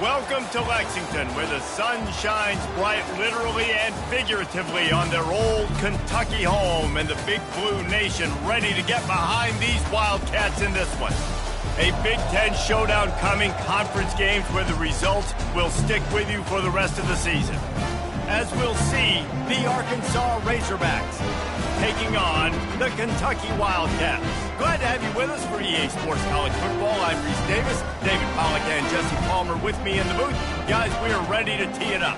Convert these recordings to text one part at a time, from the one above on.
Welcome to Lexington, where the sun shines bright literally and figuratively on their old Kentucky home, and the Big Blue Nation ready to get behind these Wildcats in this one. A Big Ten showdown coming, conference games where the results will stick with you for the rest of the season. As we'll see, the Arkansas Razorbacks taking on the Kentucky Wildcats. Glad to have you with us for EA Sports College Football. I'm Reese Davis, David Pollack and Jesse Palmer with me in the booth. Guys, we are ready to tee it up.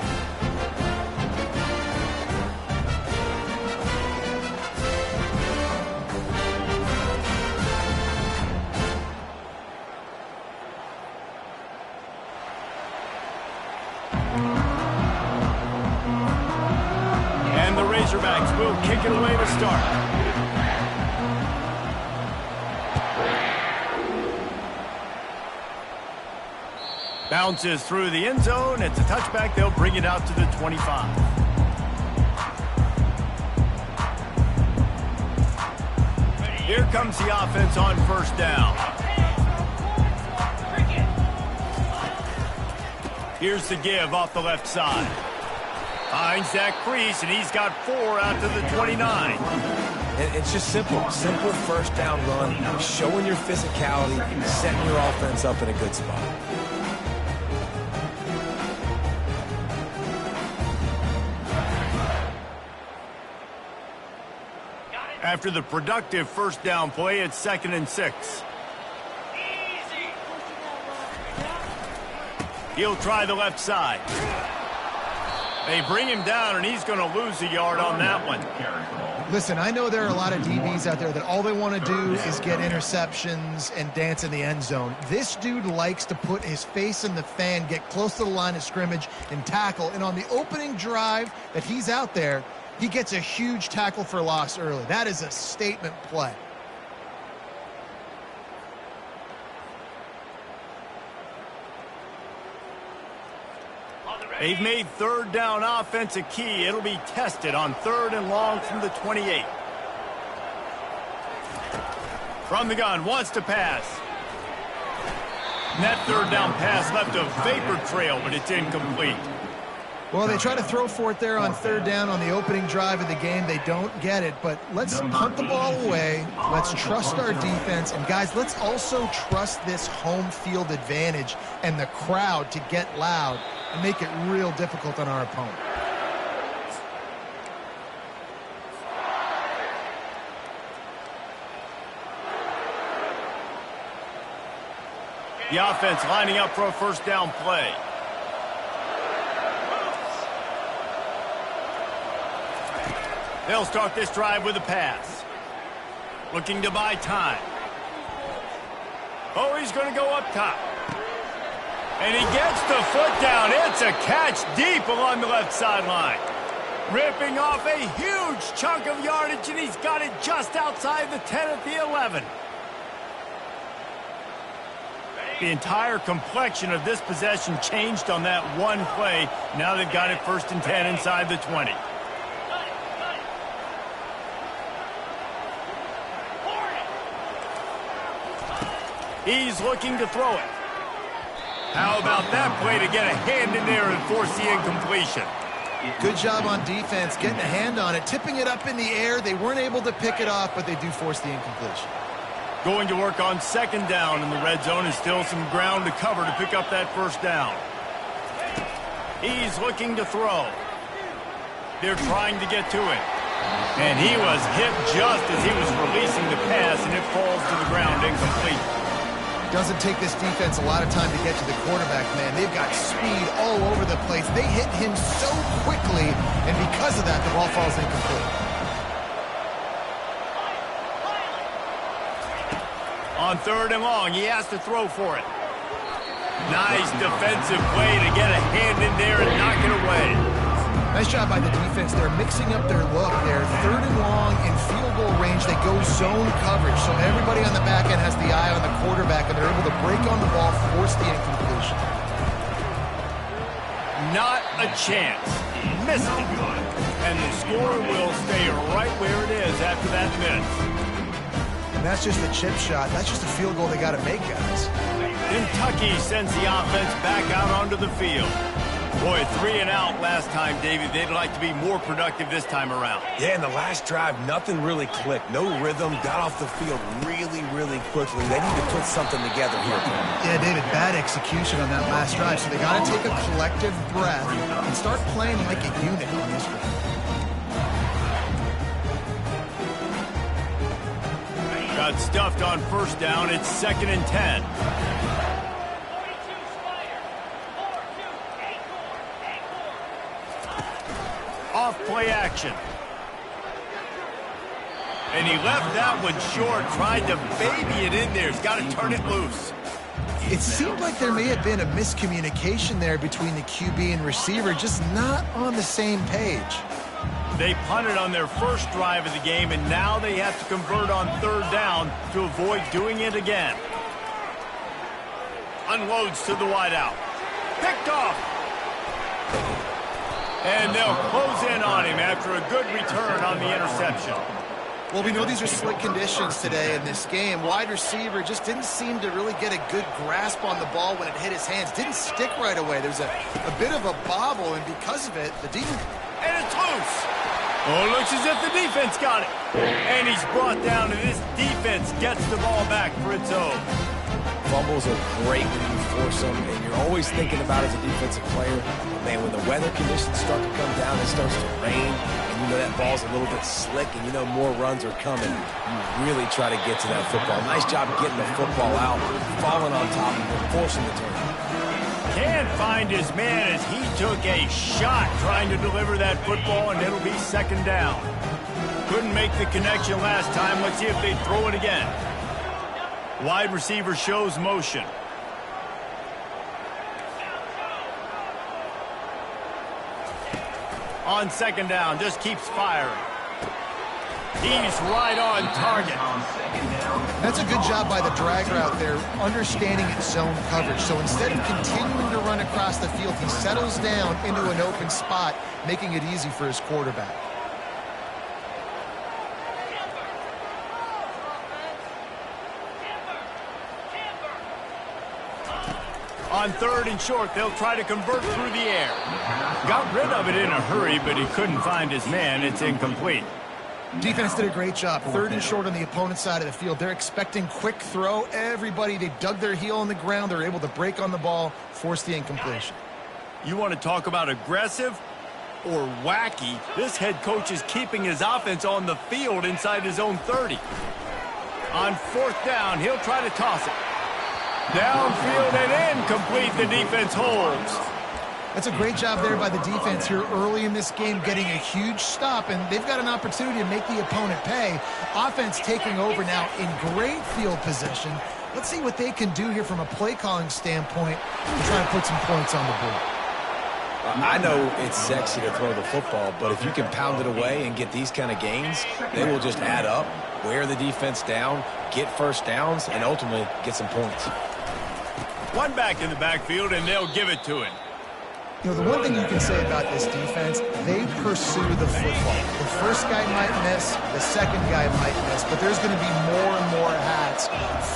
And the Razorbacks will kick it away to start. Bounces through the end zone. It's a touchback. They'll bring it out to the 25. Here comes the offense on first down. Here's the give off the left side. Finds that crease, and he's got 4 out to the 29. It's just simple first down run, showing your physicality, setting your offense up in a good spot. After the productive first down play, it's 2nd and 6. He'll try the left side. They bring him down, and he's going to lose a yard on that one. Listen, I know there are a lot of DBs out there that all they want to do is get interceptions and dance in the end zone. This dude likes to put his face in the fan, get close to the line of scrimmage, and tackle. And on the opening drive that he's out there, he gets a huge tackle for loss early. That is a statement play. They've made third down offense a key. It'll be tested on 3rd and long from the 28. From the gun, wants to pass. And that third down pass left a vapor trail, but it's incomplete. Well, they try to throw for it there on 3rd down on the opening drive of the game. They don't get it, but let's punt the ball away. Let's trust our defense. And, guys, let's also trust this home field advantage and the crowd to get loud and make it real difficult on our opponent. The offense lining up for a first down play. They'll start this drive with a pass. Looking to buy time. Oh, he's going to go up top. And he gets the foot down. It's a catch deep along the left sideline. Ripping off a huge chunk of yardage, and he's got it just outside the 10 at the 11. The entire complexion of this possession changed on that one play. Now they've got it 1st and 10 inside the 20. He's looking to throw it. How about that play to get a hand in there and force the incompletion? Good job on defense, getting a hand on it, tipping it up in the air. They weren't able to pick it off, but they do force the incompletion. Going to work on 2nd down in the red zone, is still some ground to cover to pick up that first down. He's looking to throw. They're trying to get to it. And he was hit just as he was releasing the pass, and it falls to the ground incomplete. Doesn't take this defense a lot of time to get to the quarterback, man. They've got speed all over the place. They hit him so quickly, and because of that, the ball falls incomplete. On 3rd and long, he has to throw for it. Nice defensive play to get a hand in there and knock it away. Nice job by the defense. They're mixing up their look. They're 3rd and long in field goal range. They go zone coverage. So everybody on the back end has the eye on the quarterback, and they're able to break on the ball, force the incompletion. Not a chance. Missed it. And the score will stay right where it is after that miss. And that's just a chip shot. That's just a field goal they got to make, guys. Kentucky sends the offense back out onto the field. Boy, 3 and out last time, David. They'd like to be more productive this time around. Yeah, in the last drive, nothing really clicked. No rhythm, got off the field really, really quickly. They need to put something together here. Yeah, David, bad execution on that last drive. So they got to take a collective breath and start playing like a unit on this drive. Got stuffed on first down. It's 2nd and 10. Off play action. And he left that one short, tried to baby it in there. He's got to turn it loose. It seemed like there may have been a miscommunication there between the QB and receiver, just not on the same page. They punted on their first drive of the game, and now they have to convert on 3rd down to avoid doing it again. Unloads to the wideout. Picked off. And they'll close in on him after a good return on the interception. Well, we know these are slick conditions today in this game. Wide receiver just didn't seem to really get a good grasp on the ball when it hit his hands. Didn't stick right away. There's a bit of a bobble, and because of it, the defense... And it's loose. Oh, looks as if the defense got it. And he's brought down, and this defense gets the ball back for its own. Fumbles are great when you force them, and you're always thinking about as a defensive player, man, when the weather conditions start to come down, it starts to rain, and you know that ball's a little bit slick, and you know more runs are coming. You really try to get to that football. Nice job getting the football out, falling on top of it, forcing the turnover. Can't find his man as he took a shot trying to deliver that football, and it'll be 2nd down. Couldn't make the connection last time. Let's see if they throw it again. Wide receiver shows motion. On 2nd down, just keeps firing. He's right on target. That's a good job by the drag route there, understanding its zone coverage. So instead of continuing to run across the field, he settles down into an open spot, making it easy for his quarterback. On 3rd and short, they'll try to convert through the air. Got rid of it in a hurry, but he couldn't find his man. It's incomplete. Defense did a great job. 3rd and short on the opponent's side of the field. They're expecting quick throw. Everybody, they dug their heel on the ground. They're able to break on the ball, force the incompletion. You want to talk about aggressive or wacky? This head coach is keeping his offense on the field inside his own 30. On 4th down, he'll try to toss it. Downfield and incomplete. The defense holds. That's a great job there by the defense here early in this game, getting a huge stop, and they've got an opportunity to make the opponent pay. Offense taking over now in great field position. Let's see what they can do here from a play calling standpoint to try and put some points on the board. I know it's sexy to throw the football, but if you can pound it away and get these kind of gains, they will just add up, wear the defense down, get first downs, and ultimately get some points. One back in the backfield, and they'll give it to him. You know, the one thing you can say about this defense, they pursue the football. The first guy might miss, the second guy might miss, but there's going to be more and more hats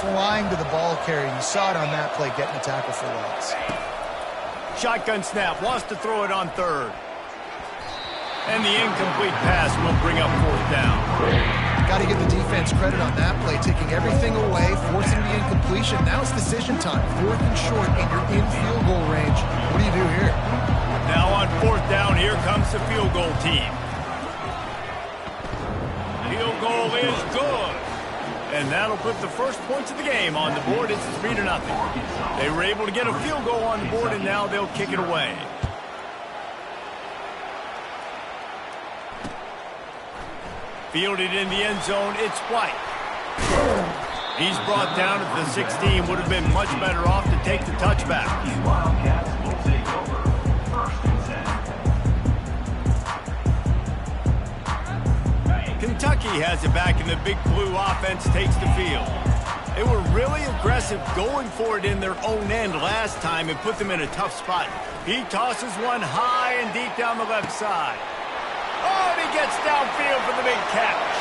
flying to the ball carrier. You saw it on that play, getting the tackle for loss. Shotgun snap, wants to throw it on 3rd. And the incomplete pass will bring up 4th down. Got to give the defense credit on that play, taking everything away, forcing the incompletion. Now it's decision time. 4th and short, and you're in field goal range. What do you do here? Now on 4th down, here comes the field goal team. Field goal is good. And that'll put the first points of the game on the board. It's 3-0. They were able to get a field goal on the board, and now they'll kick it away. Fielded in the end zone, it's White. He's brought down at the 16. Would have been much better off to take the touchback. Kentucky has it back, and the Big Blue offense takes the field. They were really aggressive going for it in their own end last time and put them in a tough spot. He tosses one high and deep down the left side. Oh, and he gets downfield for the big catch.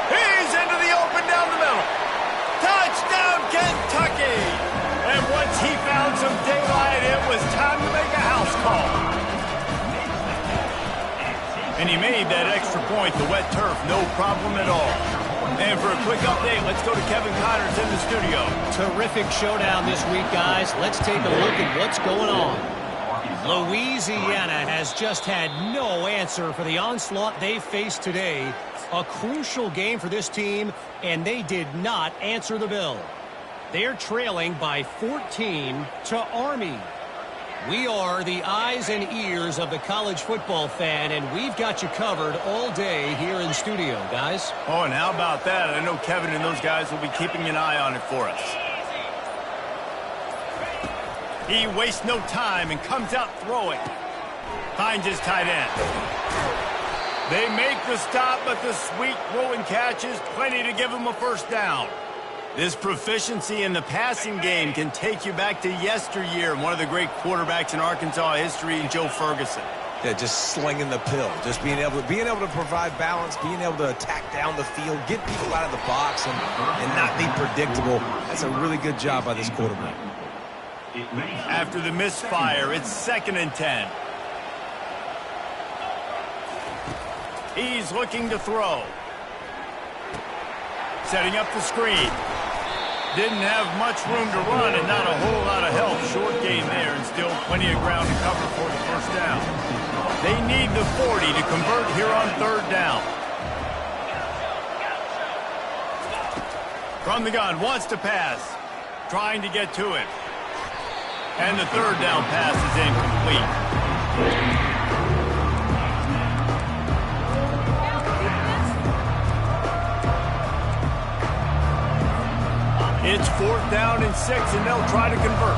He's into the open down the middle. Touchdown, Kentucky! And once he found some daylight, it was time to make a house call. And he made that extra point, the wet turf, no problem at all. And for a quick update, let's go to Kevin Connors in the studio. Terrific showdown this week, guys. Let's take a look at what's going on. Louisiana has just had no answer for the onslaught they faced today. A crucial game for this team, and they did not answer the bell. They're trailing by 14 to Army. We are the eyes and ears of the college football fan, and we've got you covered all day here in studio, guys. Oh, and how about that? I know Kevin and those guys will be keeping an eye on it for us. He wastes no time and comes out throwing. Finds his tight end. They make the stop, but the sweet throwing catch is plenty to give him a first down. This proficiency in the passing game can take you back to yesteryear and one of the great quarterbacks in Arkansas history, Joe Ferguson. Yeah, just slinging the pill, just being able to provide balance, being able to attack down the field, get people out of the box, and not be predictable. That's a really good job by this quarterback. After the misfire, it's 2nd and 10. He's looking to throw. Setting up the screen. Didn't have much room to run and not a whole lot of help. Short game there and still plenty of ground to cover for the first down. They need the 40 to convert here on 3rd down. From the gun, wants to pass. Trying to get to it. And the 3rd down pass is incomplete. It's 4th down and 6, and they'll try to convert.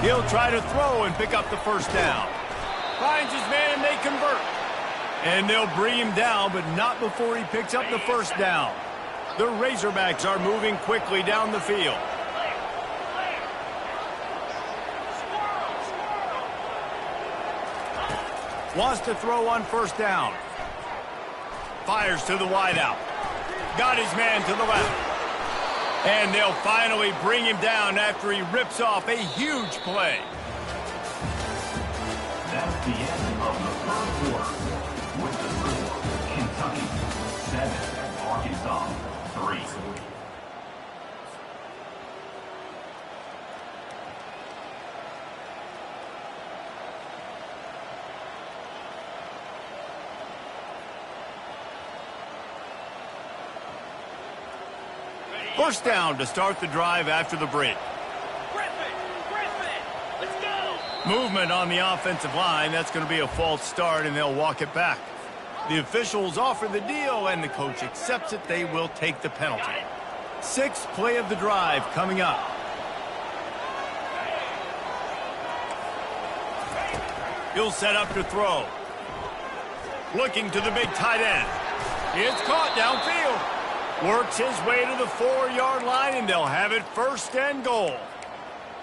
He'll try to throw and pick up the first down. Finds his man, they convert. And they'll bring him down, but not before he picks up the first down. The Razorbacks are moving quickly down the field. Wants to throw on 1st down. Fires to the wideout. Got his man to the left. And they'll finally bring him down after he rips off a huge play. That's the end of the 3rd quarter. With the score, Kentucky 7, Arkansas 3. First down to start the drive after the break. Let's go. Movement on the offensive line. That's going to be a false start, and they'll walk it back. The officials offer the deal, and the coach accepts it. They will take the penalty. 6th play of the drive coming up. He'll set up to throw. Looking to the big tight end. It's caught downfield. Works his way to the 4-yard line, and they'll have it 1st and goal.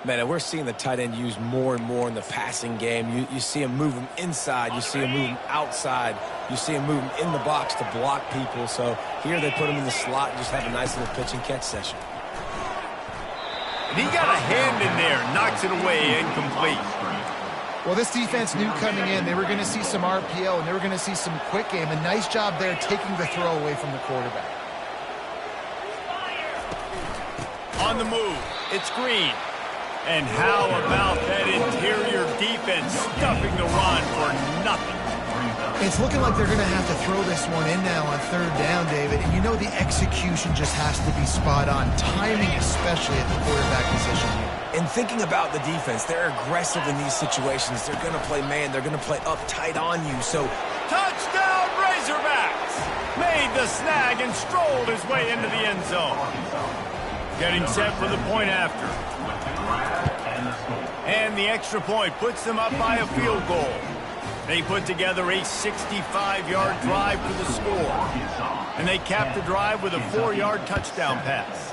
Man, and we're seeing the tight end used more and more in the passing game. You see him move him inside. You see him move him outside. You see him move him in the box to block people. So here they put him in the slot and just have a nice little pitch and catch session. And he got a hand in there, knocks it away, incomplete. Well, this defense knew coming in they were going to see some RPO and they were going to see some quick game. A nice job there taking the throw away from the quarterback. On the move, it's Green. And how about that interior defense stuffing the run for nothing? It's looking like they're going to have to throw this one in now on 3rd down, David. And you know the execution just has to be spot on. Timing especially at the quarterback position here. And thinking about the defense, they're aggressive in these situations. They're going to play man. They're going to play up tight on you. So, touchdown Razorbacks! Made the snag and strolled his way into the end zone. Getting set for the point after. And the extra point puts them up by a field goal. They put together a 65-yard drive for the score. And they cap the drive with a 4-yard touchdown pass.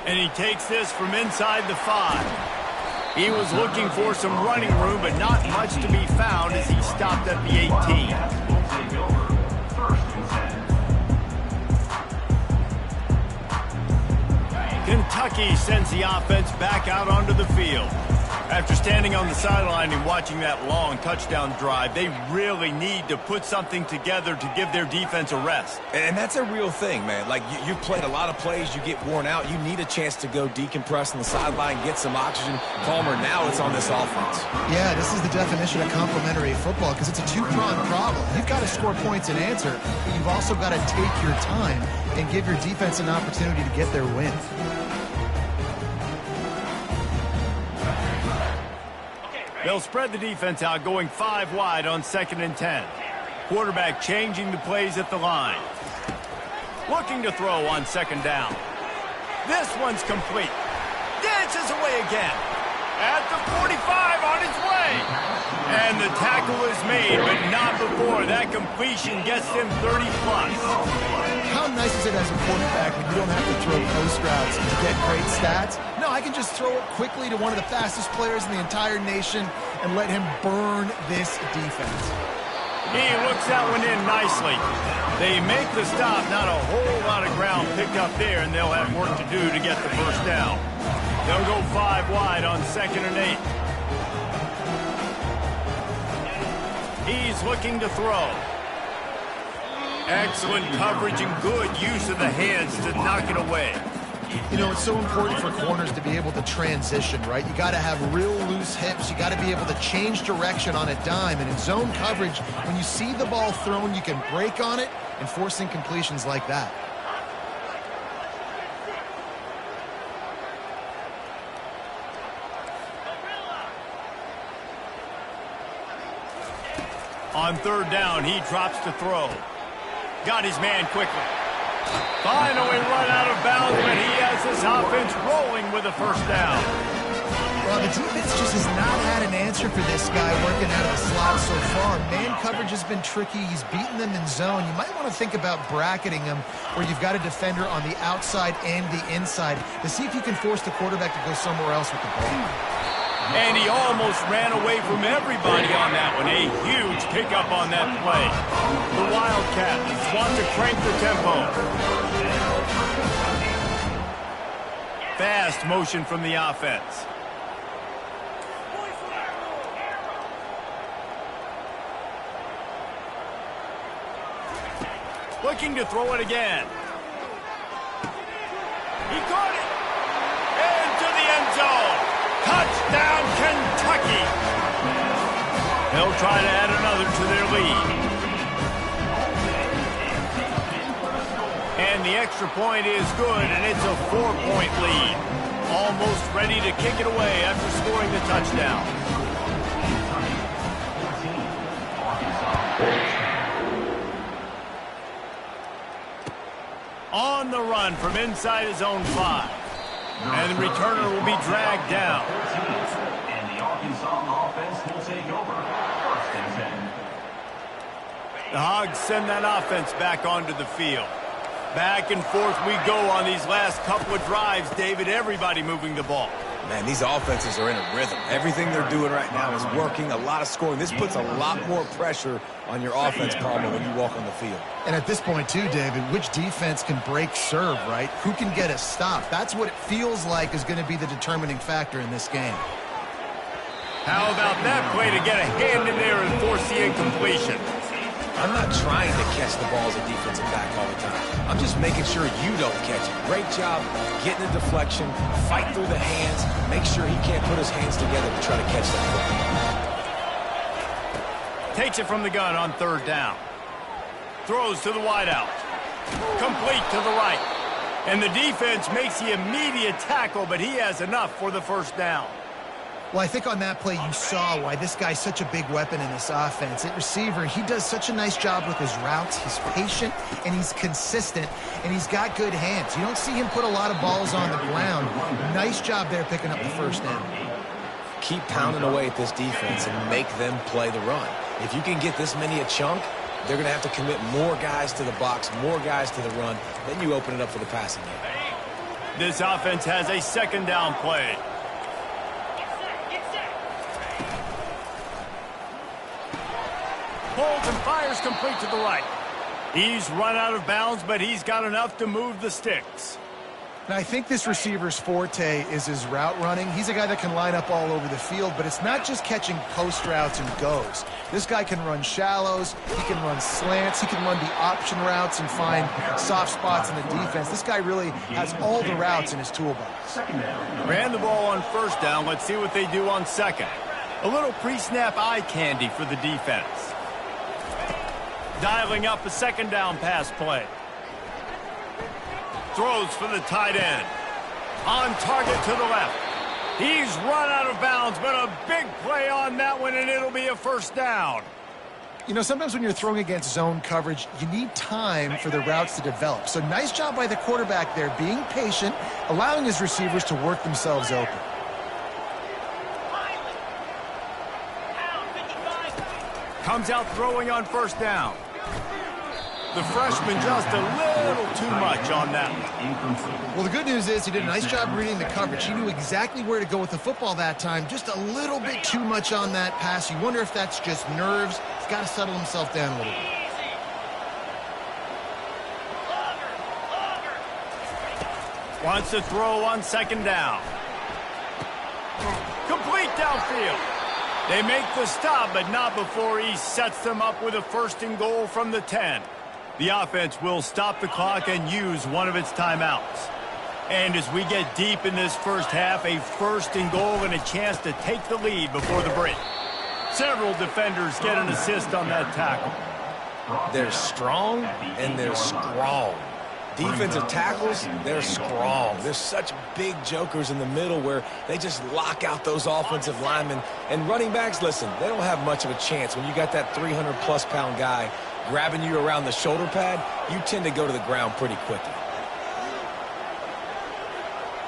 And he takes this from inside the 5. He was looking for some running room, but not much to be found as he stopped at the 18. Kentucky sends the offense back out onto the field. After standing on the sideline and watching that long touchdown drive, they really need to put something together to give their defense a rest. And that's a real thing, man. Like, you've played a lot of plays, you get worn out, you need a chance to go decompress on the sideline, get some oxygen. Palmer, now it's on this offense. Yeah, this is the definition of complementary football because it's a two-pronged problem. You've got to score points and answer, but you've also got to take your time and give your defense an opportunity to get their win. They'll spread the defense out, going 5 wide on 2nd and 10. Quarterback changing the plays at the line. Looking to throw on 2nd down. This one's complete. Dances away again. At the 45, on its way. And the tackle is made, but not before that completion gets him 30-plus. How nice is it as a quarterback when you don't have to throw post routes to get great stats? No, I can just throw it quickly to one of the fastest players in the entire nation and let him burn this defense. He looks that one in nicely. They make the stop, not a whole lot of ground picked up there, and they'll have work to do to get the first down. They'll go 5 wide on 2nd and 8. He's looking to throw. Excellent coverage and good use of the hands to knock it away. You know, it's so important for corners to be able to transition, right? You got to have real loose hips. You got to be able to change direction on a dime. And in zone coverage, when you see the ball thrown, you can break on it and force incompletions like that. On 3rd down, he drops to throw. Got his man quickly. Finally run out of bounds, but he has his offense rolling with a first down. Well, the defense just has not had an answer for this guy working out of the slot so far. Man coverage has been tricky. He's beaten them in zone. You might want to think about bracketing him where you've got a defender on the outside and the inside to see if you can force the quarterback to go somewhere else with the ball. And he almost ran away from everybody on that one. A huge pickup on that play. The Wildcats want to crank the tempo. Fast motion from the offense. Looking to throw it again. He caught it. Into the end zone. Touchdown, Kentucky! They'll try to add another to their lead. And the extra point is good, and it's a 4-point lead. Almost ready to kick it away after scoring the touchdown. On the run from inside his own 5. And the returner will be dragged down. And the Arkansas offense will take over. 1st and 10. The Hogs send that offense back onto the field. Back and forth we go on these last couple of drives, David. Everybody moving the ball. Man, these offenses are in a rhythm. Everything they're doing right now is working, a lot of scoring. This puts a lot more pressure on your offense, Palmer, when you walk on the field. And at this point, too, David, which defense can break serve, right? Who can get a stop? That's what it feels like is going to be the determining factor in this game. How about that play to get a hand in there and force the incompletion? I'm not trying to catch the ball as a defensive back all the time. I'm just making sure you don't catch it. Great job getting a deflection, fight through the hands, make sure he can't put his hands together to try to catch that ball. Takes it from the gun on 3rd down. Throws to the wideout. Complete to the right. And the defense makes the immediate tackle, but he has enough for the first down. Well, I think on that play you saw why this guy's such a big weapon in this offense. At receiver, he does such a nice job with his routes. He's patient, and he's consistent, and he's got good hands. You don't see him put a lot of balls on the ground. Nice job there picking up the first down. Keep pounding away at this defense and make them play the run. If you can get this many a chunk, they're going to have to commit more guys to the box, more guys to the run. Then you open it up for the passing game. This offense has a 2nd down play. Pulls and fires complete to the right. He's run out of bounds, but he's got enough to move the sticks. And I think this receiver's forte is his route running. He's a guy that can line up all over the field, but it's not just catching post routes and goes. This guy can run shallows, he can run slants, he can run the option routes and find soft spots in the defense. This guy really has all the routes in his toolbox. Ran the ball on first down. Let's see what they do on second. A little pre-snap eye candy for the defense. Dialing up a second down pass play. Throws for the tight end. On target to the left. He's run out of bounds, but a big play on that one, and it'll be a first down. You know, sometimes when you're throwing against zone coverage, you need time for the routes to develop. So nice job by the quarterback there, being patient, allowing his receivers to work themselves open. Comes out throwing on first down. The freshman just a little too much on that one. Well, the good news is he did a nice job reading the coverage. He knew exactly where to go with the football that time. Just a little bit too much on that pass. You wonder if that's just nerves. He's got to settle himself down a little bit. Wants to throw on second down. Complete downfield. They make the stop, but not before he sets them up with a first and goal from the 10. The offense will stop the clock and use one of its timeouts. And as we get deep in this first half, a first and goal and a chance to take the lead before the break. Several defenders get an assist on that tackle. They're strong and they're strong. Defensive tackles, they're strong. There's such big jokers in the middle where they just lock out those offensive linemen. And running backs, listen, they don't have much of a chance. When you got that 300-plus pound guy grabbing you around the shoulder pad, you tend to go to the ground pretty quickly.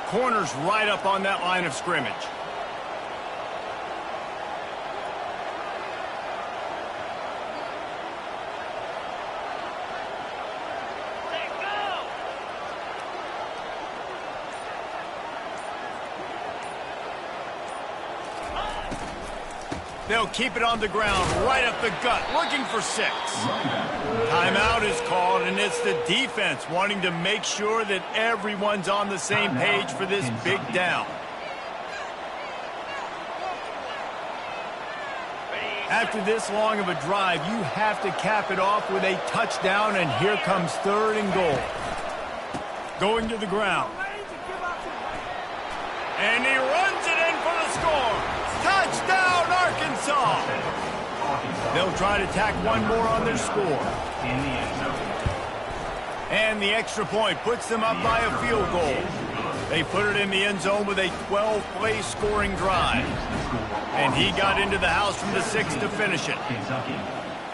Corners right up on that line of scrimmage. They'll keep it on the ground, right up the gut, looking for 6. Timeout is called, and it's the defense wanting to make sure that everyone's on the same page for this big down. After this long of a drive, you have to cap it off with a touchdown, and here comes third and goal. Going to the ground. And he runs it in for the score. Touchdown, Arkansas! They'll try to tack one more on their score. And the extra point puts them up by a field goal. They put it in the end zone with a 12-play scoring drive. And he got into the house from the 6 to finish it. Kentucky,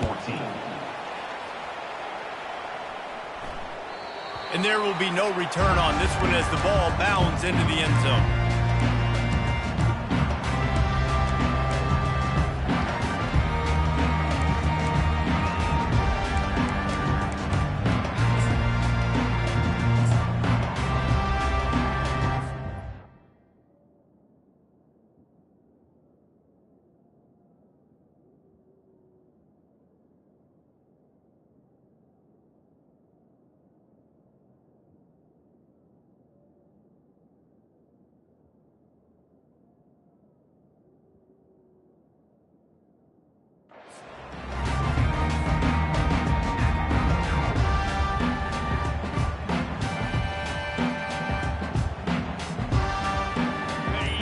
14. And there will be no return on this one as the ball bounds into the end zone.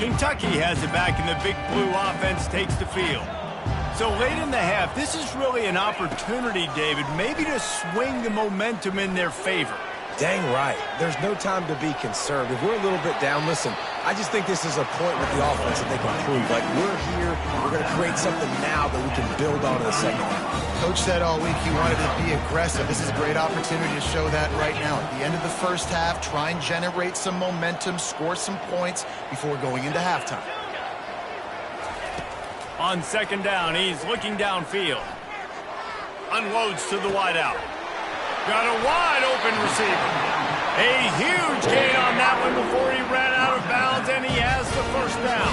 Kentucky has it back, and the Big Blue offense takes the field. So late in the half, this is really an opportunity, David, maybe to swing the momentum in their favor. Dang right. There's no time to be concerned. If we're a little bit down, listen, I just think this is a point with the offense that they can prove. Like, we're here, we're going to create something now that we can build on in the second half. Coach said all week he wanted to be aggressive. This is a great opportunity to show that right now. At the end of the first half, try and generate some momentum, score some points before going into halftime. On second down, he's looking downfield. Unloads to the wideout. Got a wide open receiver. A huge gain on that one before he ran out of bounds, and he has the first down.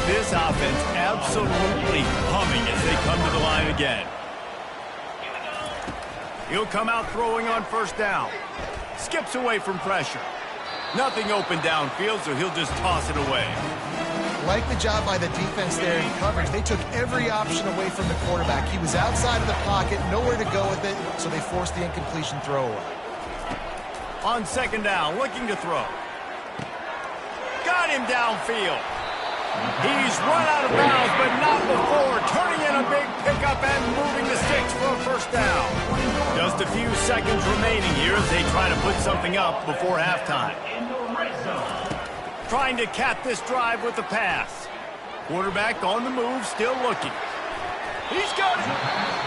This offense absolutely humming as they come to the line again. He'll come out throwing on first down. Skips away from pressure. Nothing open downfield, so he'll just toss it away. Like the job by the defense there in coverage. They took every option away from the quarterback. He was outside of the pocket, nowhere to go with it, so they forced the incompletion throwaway. On second down, looking to throw. Got him downfield. He's run out of bounds, but not before turning in a big pickup and moving the sticks for a first down. Just a few seconds remaining here as they try to put something up before halftime. Trying to cap this drive with the pass. Quarterback on the move, still looking. He's got it.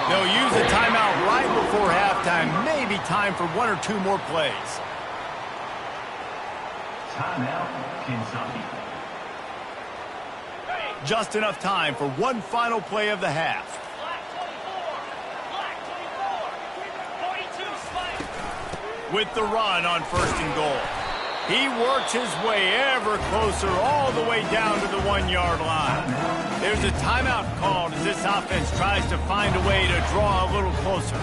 They'll use a timeout right before halftime. Maybe time for one or two more plays. Timeout, Kentucky. Just enough time for one final play of the half. With the run on first and goal. He works his way ever closer all the way down to the 1-yard line. There's a timeout called as this offense tries to find a way to draw a little closer.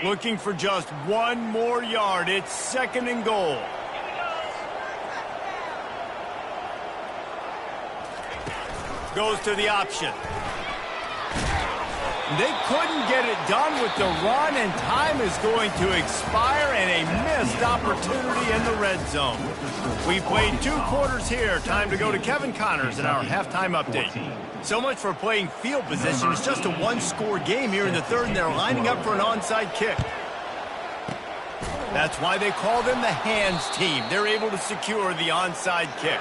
Looking for just one more yard. It's second and goal. Goes to the option. They couldn't get it done with the run, and time is going to expire, and a missed opportunity in the red zone. We played 2 quarters here. Time to go to Kevin Connors in our halftime update. So much for playing field position. It's just a one-score game here in the third, and they're lining up for an onside kick. That's why they call them the hands team. They're able to secure the onside kick.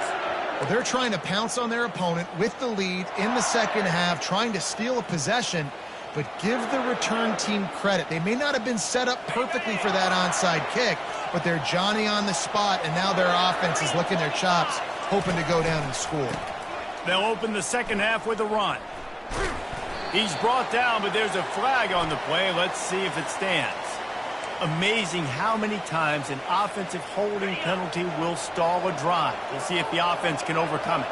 Well, they're trying to pounce on their opponent with the lead in the second half, trying to steal a possession, but give the return team credit. They may not have been set up perfectly for that onside kick, but they're Johnny on the spot, and now their offense is licking their chops, hoping to go down and score. They'll open the second half with a run. He's brought down, but there's a flag on the play. Let's see if it stands. Amazing how many times an offensive holding penalty will stall a drive. We'll see if the offense can overcome it.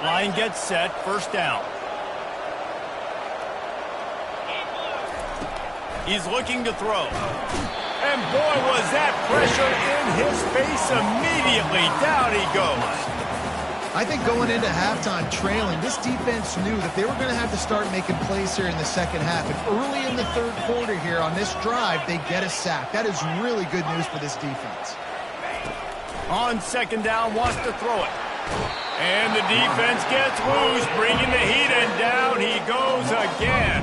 Line gets set, first down. He's looking to throw. And boy, was that pressure in his face immediately. Down he goes. I think going into halftime trailing, this defense knew that they were going to have to start making plays here in the second half. And early in the third quarter here on this drive, they get a sack. That is really good news for this defense. On second down, wants to throw it. And the defense gets loose, bringing the heat, and down he goes again.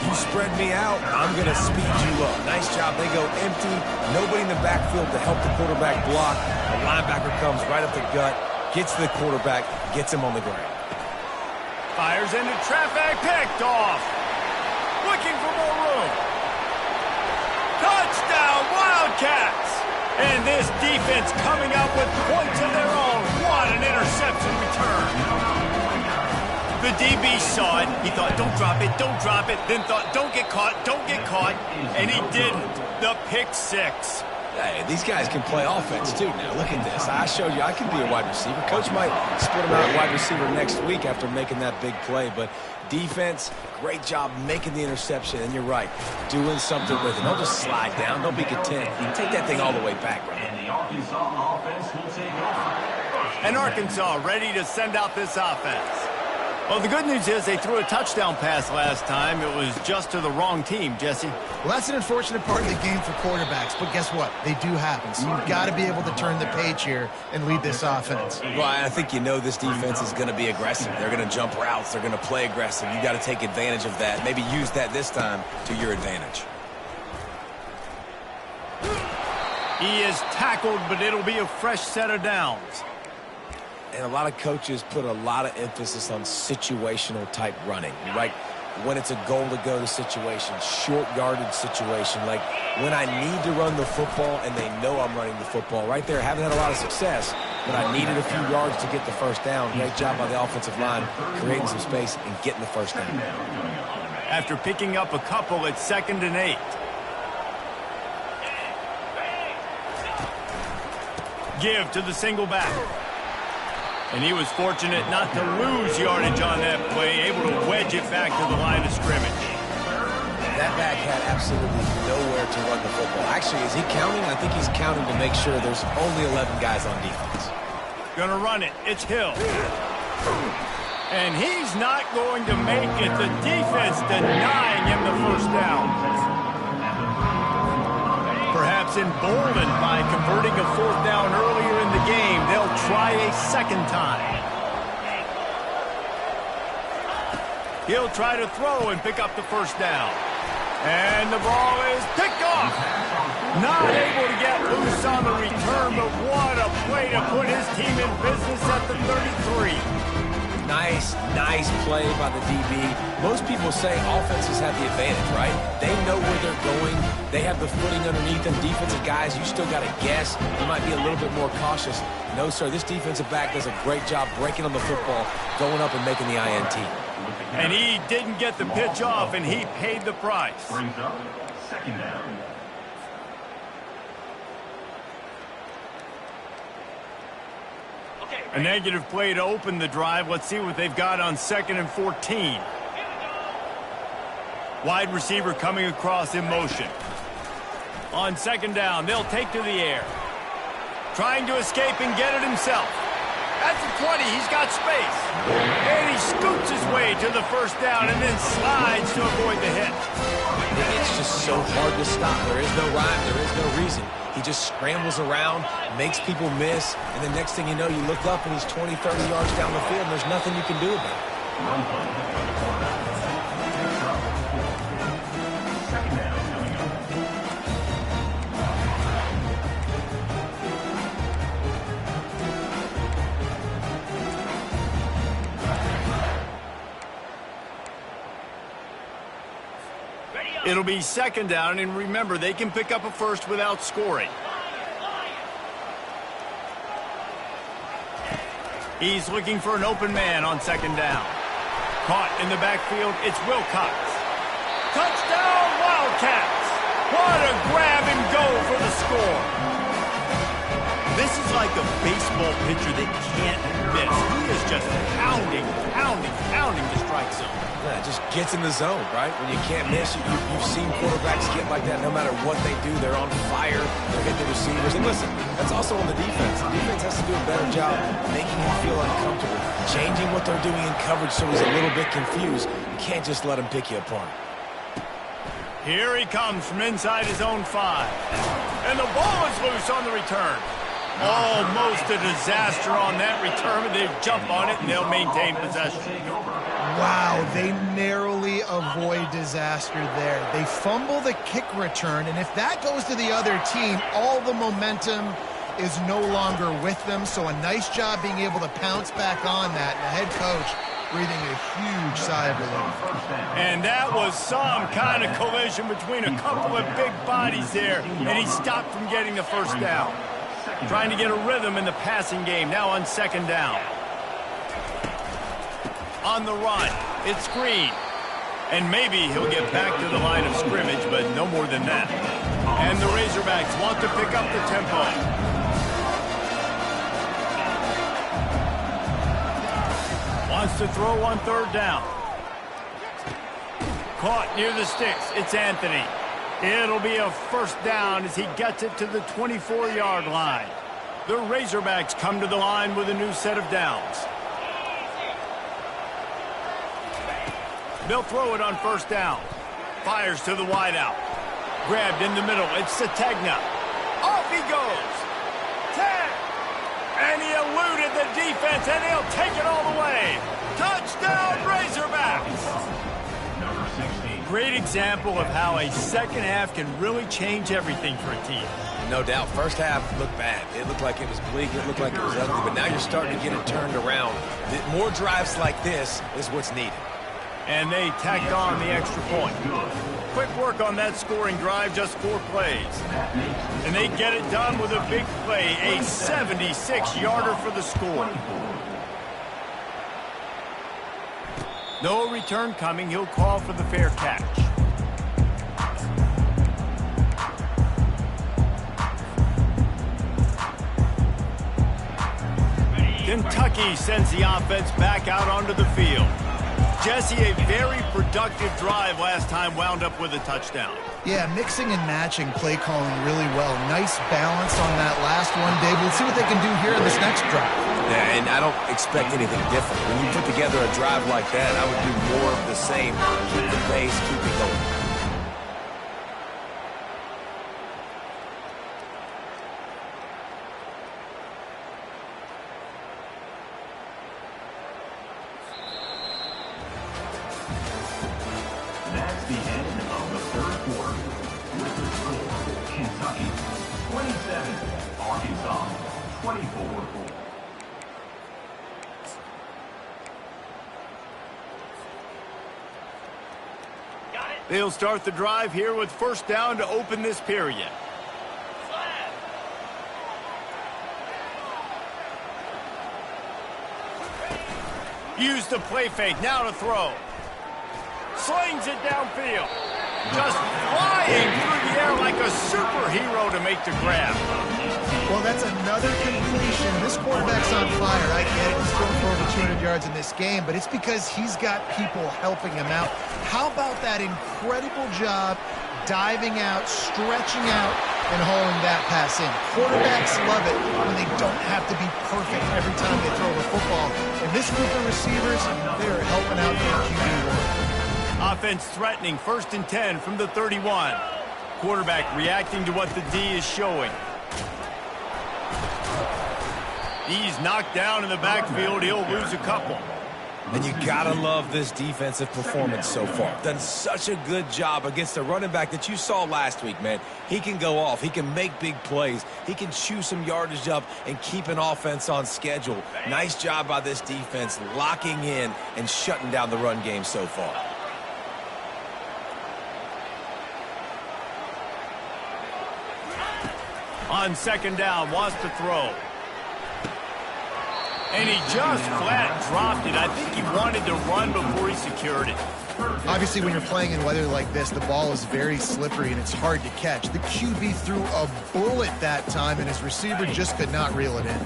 You spread me out, I'm going to speed you up. Nice job. They go empty. Nobody in the backfield to help the quarterback block. The linebacker comes right up the gut, gets to the quarterback, gets him on the ground. Fires into traffic, picked off. Looking for more room. Touchdown, Wildcats! And this defense coming up with points of their own. What an interception return. The DB saw it. He thought, don't drop it, don't drop it. Then thought, don't get caught, and he didn't. The pick six. Hey, these guys can play offense too now. Look at this. I showed you I can be a wide receiver. Coach might split him out at wide receiver next week after making that big play. But defense, great job making the interception. And you're right, doing something with it. Don't just slide down. Don't be content. Take that thing all the way back. And the Arkansas offense will take over. And Arkansas ready to send out this offense. Well, the good news is they threw a touchdown pass last time. It was just to the wrong team, Jesse. Well, that's an unfortunate part of the game for quarterbacks, but guess what? They do happen. So you've got to be able to turn the page here and lead this offense. Well, I think this defense is going to be aggressive. They're going to jump routes. They're going to play aggressive. You got to take advantage of that. Maybe use that this time to your advantage. He is tackled, but it'll be a fresh set of downs. And a lot of coaches put a lot of emphasis on situational type running, right? When it's a goal to go to situation, short yardage situation, like when I need to run the football and they know I'm running the football. Right there, haven't had a lot of success, but I needed a few yards to get the first down. Great job by the offensive line, creating some space and getting the first down. After picking up a couple, it's 2nd and 8. Give to the single back. And he was fortunate not to lose yardage on that play, able to wedge it back to the line of scrimmage. that back had absolutely nowhere to run the football. Actually, is he counting? I think he's counting to make sure there's only 11 guys on defense. Gonna run it. It's Hill. And he's not going to make it. The defense denying him the first down. Perhaps emboldened by converting a fourth down earlier in the game, they'll try a second time. He'll try to throw and pick up the first down. And the ball is picked off. Not able to get loose on the return, but what a play to put his team in business at the 33. Nice play by the DB. Most people say offenses have the advantage, right? They know where they're going. They have the footing underneath them. Defensive guys, you still got to guess. You might be a little bit more cautious. No, sir, this defensive back does a great job breaking on the football, going up and making the INT. And he didn't get the pitch off, and he paid the price. Brings up second down. A negative play to open the drive. Let's see what they've got on 2nd and 14. Wide receiver coming across in motion. On 2nd down, they'll take to the air. Trying to escape and get it himself. At the 20, he's got space. And he scoots his way to the first down and then slides to avoid the hit. It's just so hard to stop. There is no rhyme. There is no reason. He just scrambles around, makes people miss, and the next thing you know, you look up and he's 20, 30 yards down the field, and there's nothing you can do about it. Second down coming up. It'll be 2nd down, and remember, they can pick up a first without scoring. He's looking for an open man on 2nd down. Caught in the backfield, it's Wilcox. Touchdown, Wildcats! What a grab and go for the score. This is like a baseball pitcher that can't miss. He is just pounding the strike zone. Yeah, it just gets in the zone, right? When you can't miss, you've seen quarterbacks get like that no matter what they do. They're on fire. They're hitting the receivers. And listen, that's also on the defense. The defense has to do a better job making him feel uncomfortable, changing what they're doing in coverage so he's a little bit confused. You can't just let him pick you apart. Here he comes from inside his own 5. And the ball is loose on the return. Almost a disaster on that return, but they jump on it and they'll maintain possession. Wow, they narrowly avoid disaster there. They fumble the kick return, and if that goes to the other team, all the momentum is no longer with them. So a nice job being able to pounce back on that. And the head coach breathing a huge sigh of relief. And that was some kind of collision between a couple of big bodies there, and he stopped from getting the first down. Trying to get a rhythm in the passing game, now on 2nd down. On the run, it's Green. And maybe he'll get back to the line of scrimmage, but no more than that. And the Razorbacks want to pick up the tempo. Wants to throw on 3rd down. Caught near the sticks, it's Anthony. It'll be a first down as he gets it to the 24-yard line. The Razorbacks come to the line with a new set of downs. They'll throw it on 1st down. Fires to the wideout. Grabbed in the middle. It's Sategna. Off he goes. 10. And he eluded the defense, and he'll take it all the way. Touchdown, Razorbacks. Number 16. Great example of how a second half can really change everything for a team. No doubt. First half looked bad. It looked like it was bleak. It looked like it was ugly. But now you're starting to get it turned around. More drives like this is what's needed. And they tacked on the extra point. Quick work on that scoring drive, just 4 plays. And they get it done with a big play, a 76-yarder for the score. No return coming. He'll call for the fair catch. Kentucky sends the offense back out onto the field. Jesse, a very productive drive last time wound up with a touchdown. Yeah, mixing and matching play calling really well. Nice balance on that last one, Dave. Let's see what they can do here in this next drive. Yeah, and I don't expect anything different. When you put together a drive like that, I would do more of the same. Keep the pace, keep it going. That's the end of the third quarter. With the score, Kentucky 27, Arkansas 24. They'll start the drive here with first down to open this period. Use the play fake, now to throw. Slings it downfield. Just flying through the air like a superhero to make the grab. Well, that's another completion. This quarterback's on fire. I get it. He's thrown for over 200 yards in this game, but it's because he's got people helping him out. How about that incredible job diving out, stretching out, and hauling that pass in? Quarterbacks love it when they don't have to be perfect every time they throw the football. And this group of receivers, they are helping out their QB1. Offense threatening, 1st and 10 from the 31. Quarterback reacting to what the D is showing. He's knocked down in the backfield. He'll lose a couple. And you gotta love this defensive performance so far. Done such a good job against the running back that you saw last week, man. He can go off. He can make big plays. He can chew some yardage up and keep an offense on schedule. Nice job by this defense locking in and shutting down the run game so far. On 2nd down, wants to throw. And he just flat dropped it. I think he wanted to run before he secured it. Obviously, when you're playing in weather like this, the ball is very slippery and it's hard to catch. The QB threw a bullet that time, and his receiver just could not reel it in.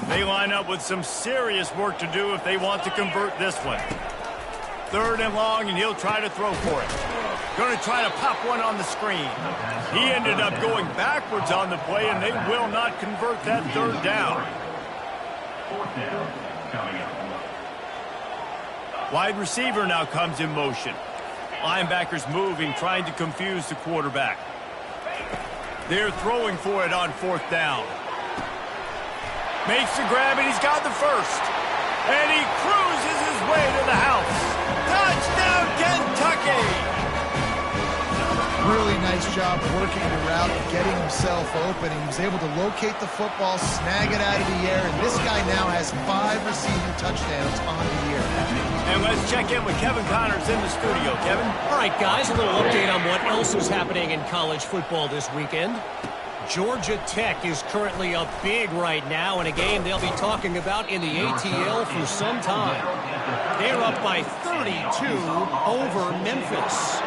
They line up with some serious work to do if they want to convert this one. 3rd and long, and he'll try to throw for it. Going to try to pop one on the screen. He ended up going backwards on the play, and they will not convert that 3rd down. 4th down coming up. Wide receiver now comes in motion. Linebackers moving, trying to confuse the quarterback. They're throwing for it on 4th down. Makes the grab, and he's got the first. And he cruises his way to the house. Touchdown, Kentucky! Really nice job working the route and getting himself open. He was able to locate the football, snag it out of the air, and this guy now has 5 receiving touchdowns on the year. And let's check in with Kevin Connors in the studio. Kevin? All right, guys, a little update on what else is happening in college football this weekend. Georgia Tech is currently up big right now in a game they'll be talking about in the ATL for some time. They're up by 32 over Memphis.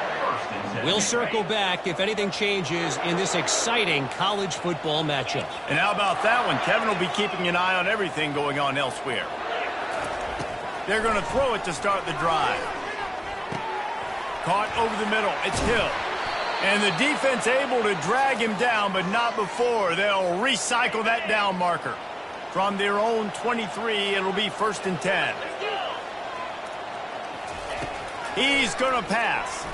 We'll circle back if anything changes in this exciting college football matchup. And how about that one? Kevin will be keeping an eye on everything going on elsewhere. They're going to throw it to start the drive. Caught over the middle. It's Hill. And the defense able to drag him down, but not before. They'll recycle that down marker. From their own 23, it'll be 1st and 10. He's going to pass.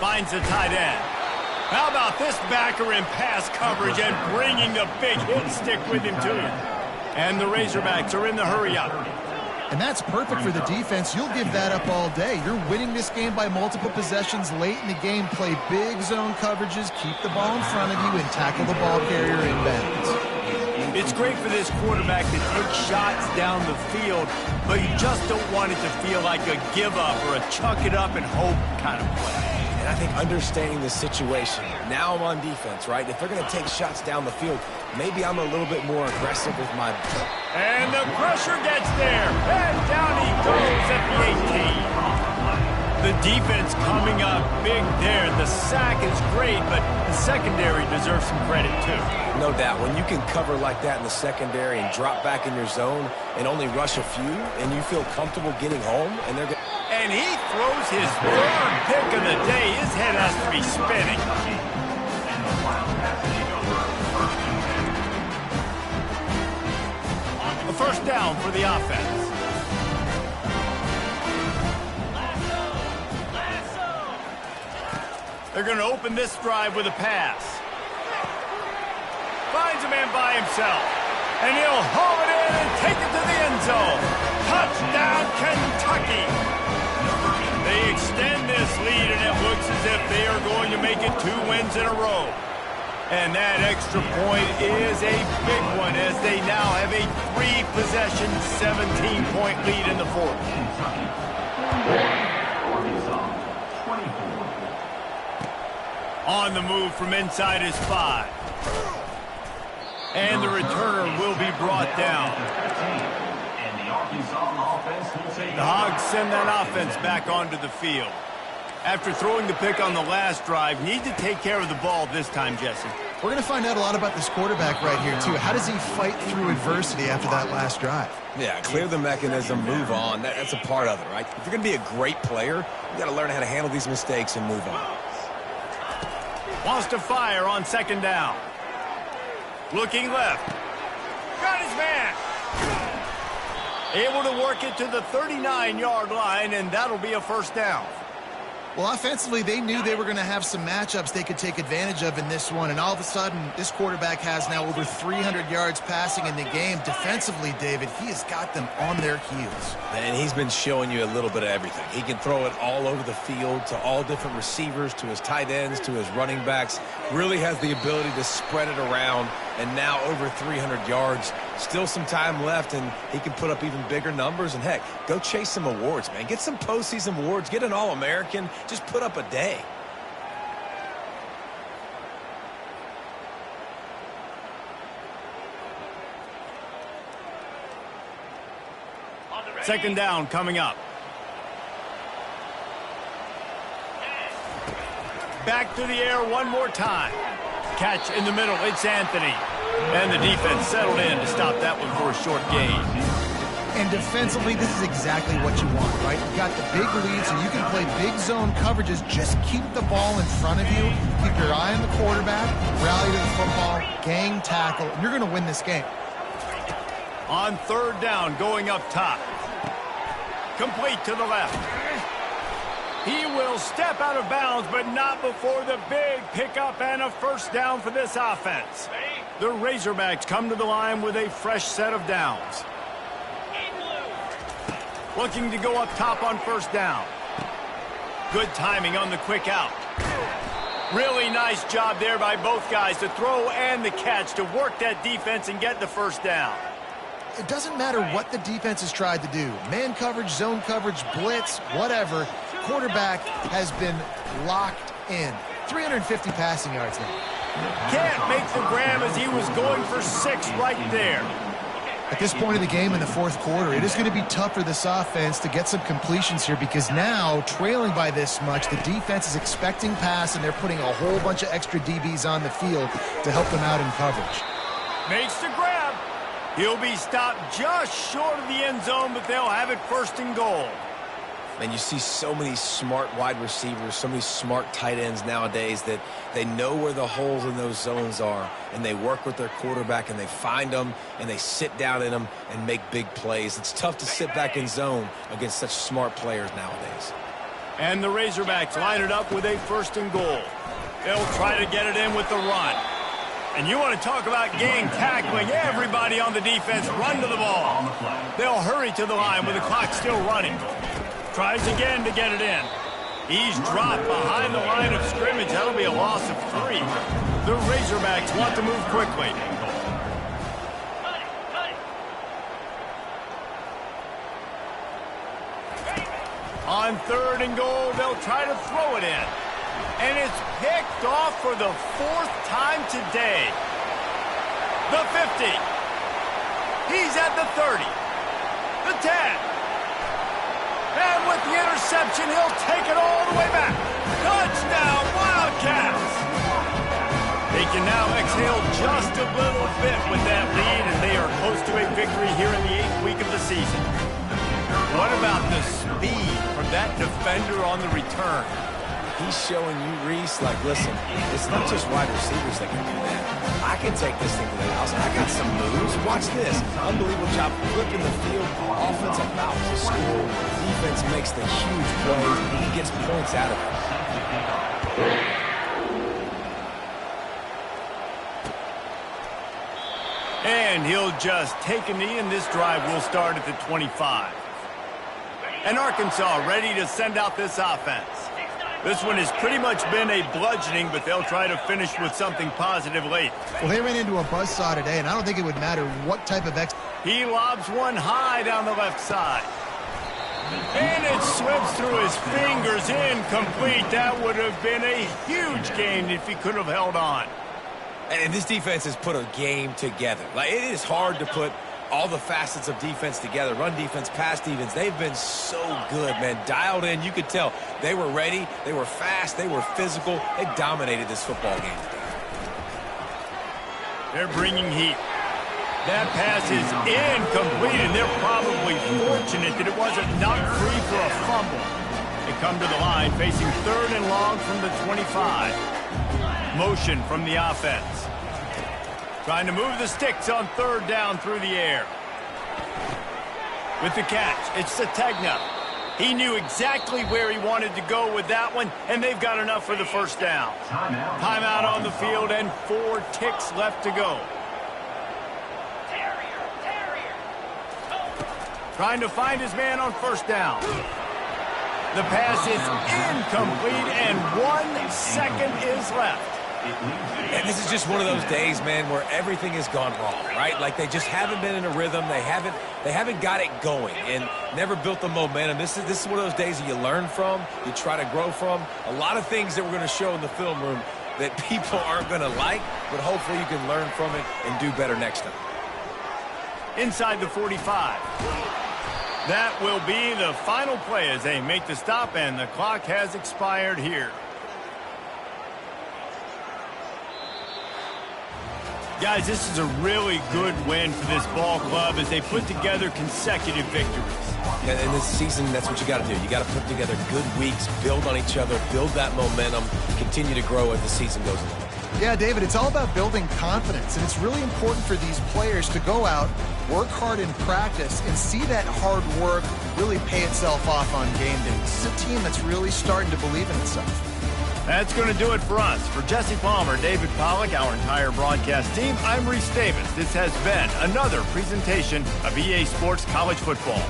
Finds the tight end. How about this backer in pass coverage and bringing the big hit stick with him to him. And the Razorbacks are in the hurry-up. And that's perfect for the defense. You'll give that up all day. You're winning this game by multiple possessions late in the game. Play big zone coverages, keep the ball in front of you, and tackle the ball carrier inbounds. It's great for this quarterback to take shots down the field, but you just don't want it to feel like a give-up or a chuck it up and hope kind of play. And I think understanding the situation, now I'm on defense, right? If they're going to take shots down the field, maybe I'm a little bit more aggressive with my... And the pressure gets there. And down he goes at the 18. The defense coming up big there. The sack is great, but the secondary deserves some credit too. No doubt. When you can cover like that in the secondary and drop back in your zone and only rush a few, and you feel comfortable getting home, and they're going. And he throws his third pick of the day. His head has to be spinning. And the Wildcats take over first and 10. A first down for the offense. They're going to open this drive with a pass. Finds a man by himself. And he'll haul it in and take it to the end zone. Touchdown, Kentucky. They extend this lead, and it looks as if they are going to make it 2 wins in a row. And that extra point is a big one, as they now have a 3-possession, 17-point lead in the fourth. Kentucky. Arkansas, 24. On the move from inside his 5. And the returner will be brought down. And the Arkansas offense will take The Hogs send that offense back onto the field. After throwing the pick on the last drive, need to take care of the ball this time, Jesse. We're going to find out a lot about this quarterback right here, too. How does he fight through adversity after that last drive? Yeah, clear the mechanism, move on. That's a part of it, right? If you're going to be a great player, you got to learn how to handle these mistakes and move on. Wants to fire on second down. Looking left. Got his man. Able to work it to the 39-yard line, and that'll be a first down. Well, offensively, they knew they were going to have some matchups they could take advantage of in this one, and all of a sudden, this quarterback has now over 300 yards passing in the game. Defensively, David, he has got them on their heels. And he's been showing you a little bit of everything. He can throw it all over the field to all different receivers, to his tight ends, to his running backs. Really has the ability to spread it around, and now over 300 yards. Still some time left, and he can put up even bigger numbers. And, heck, go chase some awards, man. Get some postseason awards. Get an All-American. Just put up a day. Second down coming up. Back to the air one more time. Catch in the middle. It's Anthony. And the defense settled in to stop that one for a short gain. And defensively, this is exactly what you want, right? You've got the big lead, so you can play big zone coverages. Just keep the ball in front of you. Keep your eye on the quarterback. Rally to the football. Gang tackle. And you're going to win this game. On third down, going up top. Complete to the left. He will step out of bounds, but not before the big pickup and a first down for this offense. The Razorbacks come to the line with a fresh set of downs. Looking to go up top on first down. Good timing on the quick out. Really nice job there by both guys to throw and the catch to work that defense and get the first down. It doesn't matter what the defense has tried to do. Man coverage, zone coverage, blitz, whatever. Quarterback has been locked in. 350 passing yards now. Can't make the grab as he was going for 6 right there. At this point of the game in the fourth quarter, it is going to be tough for this offense to get some completions here because now, trailing by this much, the defense is expecting pass, and they're putting a whole bunch of extra DBs on the field to help them out in coverage. Makes the grab. He'll be stopped just short of the end zone, but they'll have it first and goal. And you see so many smart wide receivers, so many smart tight ends nowadays that they know where the holes in those zones are, and they work with their quarterback, and they find them, and they sit down in them and make big plays. It's tough to sit back in zone against such smart players nowadays. And the Razorbacks line it up with a first and goal. They'll try to get it in with the run. And you want to talk about gang tackling. Everybody on the defense run to the ball. They'll hurry to the line with the clock still running. Tries again to get it in. He's dropped behind the line of scrimmage. That'll be a loss of 3. The Razorbacks want to move quickly. On third and goal, they'll try to throw it in. And it's picked off for the 4th time today. The 50. He's at the 30. The 10. And with the interception, he'll take it all the way back. Touchdown, Wildcats! They can now exhale just a little bit with that lead, and they are close to a victory here in the 8th week of the season. What about the speed from that defender on the return? He's showing you, Reese, like, listen, it's not just wide receivers that can do that. I can take this thing to the house. I got some moves. Watch this. Unbelievable job flipping the field. Offense about to score. Defense makes the huge plays. He gets points out of it. And he'll just take a knee, and this drive will start at the 25. And Arkansas ready to send out this offense. This one has pretty much been a bludgeoning, but they'll try to finish with something positive late. Well, they ran into a buzzsaw today, and I don't think it would matter what type of He lobs one high down the left side. And it slips through his fingers, incomplete. That would have been a huge gain if he could have held on. And this defense has put a game together. Like, it is hard to put all the facets of defense together. Run defense, pass defense. They've been so good, man. Dialed in. You could tell they were ready. They were fast. They were physical. They dominated this football game today. They're bringing heat. That pass is incomplete, and they're probably fortunate that it wasn't knocked free for a fumble. They come to the line facing 3rd and long from the 25. Motion from the offense. Trying to move the sticks on 3rd down through the air. With the catch, it's Sategna. He knew exactly where he wanted to go with that one, and they've got enough for the first down. Timeout on the field, and 4 ticks left to go. Trying to find his man on 1st down. The pass is incomplete, and 1 second is left. And this is just one of those days, man, where everything has gone wrong, right? Like, they just haven't been in a rhythm. They haven't got it going and never built the momentum. This is one of those days that you learn from, you try to grow from. A lot of things that we're going to show in the film room that people aren't going to like, but hopefully you can learn from it and do better next time. Inside the 45. That will be the final play as they make the stop, and the clock has expired here. Guys, this is a really good win for this ball club as they put together consecutive victories. And in this season, that's what you got to do. You got to put together good weeks, build on each other, build that momentum, continue to grow as the season goes along. Yeah, David, it's all about building confidence, and it's really important for these players to go out, work hard in practice, and see that hard work really pay itself off on game day. This is a team that's really starting to believe in itself. That's going to do it for us. For Jesse Palmer, David Pollack, our entire broadcast team, I'm Reese Davis. This has been another presentation of EA Sports College Football.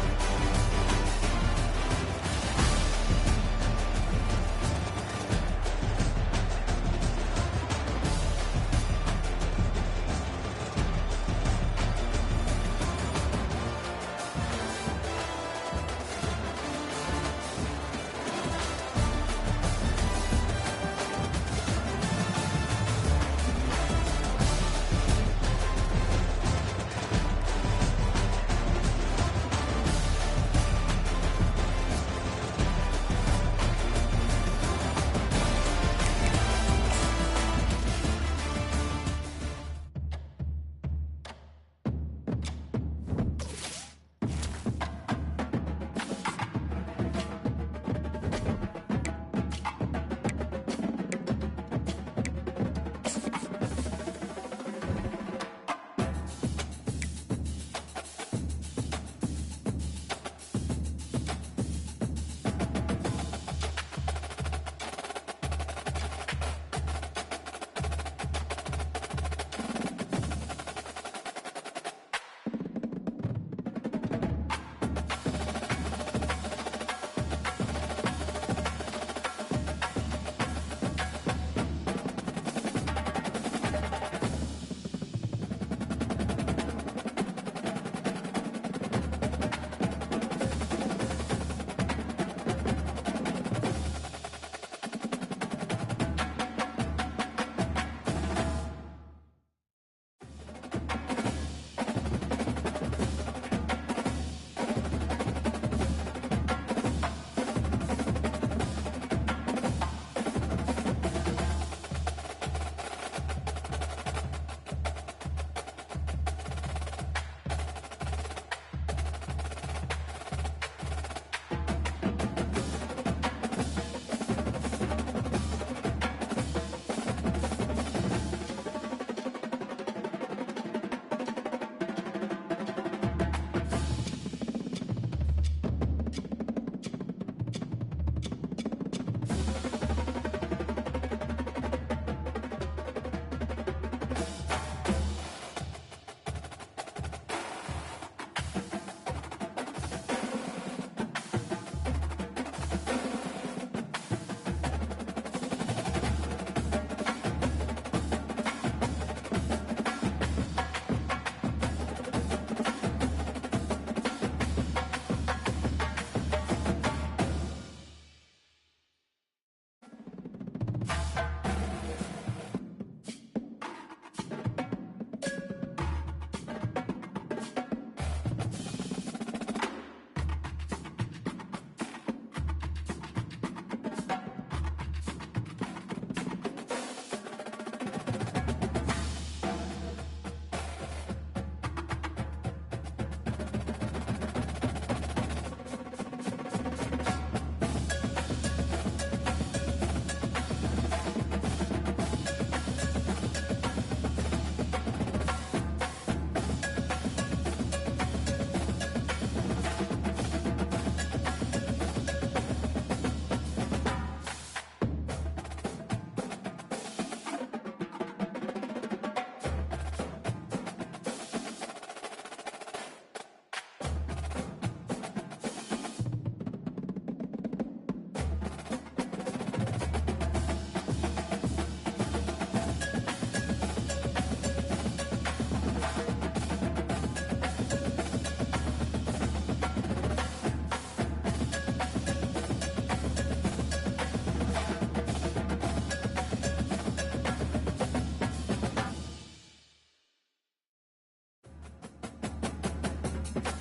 you